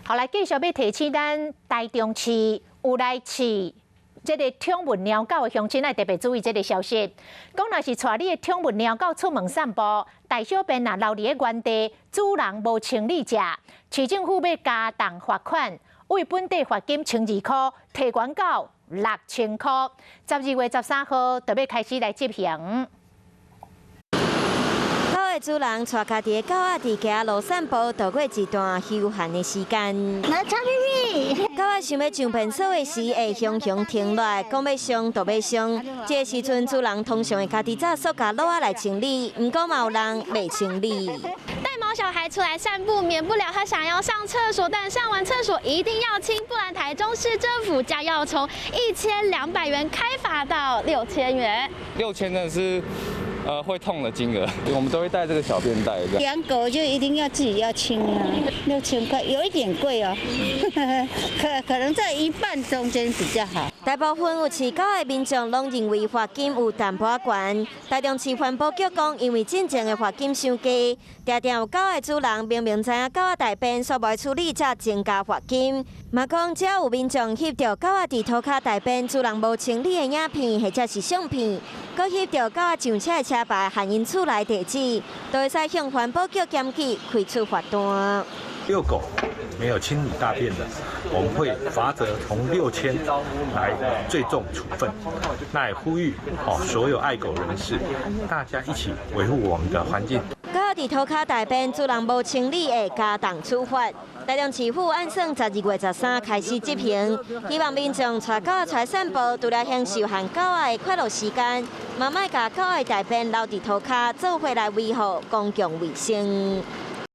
后来继续要提醒咱台中市有来饲这个宠物猫狗的乡亲，要特别注意这个消息。讲若是带你的宠物猫狗出门散步，大小便留伫咧原地，主人无清理者，市政府要加重罚款，为本地罚金1200块，提原狗6000块。12月13号就要开始来执行。 主人带家己的狗仔伫街路散步，度过一段休闲的时间。来擦屁屁。狗仔想要上便所的时，会雄雄停落来，讲要上就要上。这时阵，主人通常会家己找塑胶箩仔来清理，不过嘛有人未清理。带毛小孩出来散步，免不了他想要上厕所，但上完厕所一定要清，不然台中市政府将要从1200元开罚到6000元。6000真的是。 会痛的金额，我们都会带这个小便袋。养狗就一定要自己要清啊，6000块有一点贵哦，可能在一半中间比较好。大部分有饲狗的民众拢认为罚金有淡薄悬，台中市环保局讲，因为进前的罚金伤低，常常有狗的主人明明知影狗仔大便所未处理，才增加罚金。嘛讲只要有民众翕到狗仔伫涂骹大便，主人无清理的影片或者是相片，佮翕到狗仔上车的车牌含因厝内地址，都会使向环保局检举开出罚单。遛狗没有清理大便的，我们会罚则从6000来最重处分。那也呼吁所有爱狗人士，大家一起维护我们的环境。狗仔伫涂骹大便，主人无清理的加重处罚。台中市府按算12月13开始执行，希望民众带狗仔出来散步，除了享受和狗仔的快乐时间，嘛莫甲狗仔大便留伫涂骹，做伙来维护公共卫生。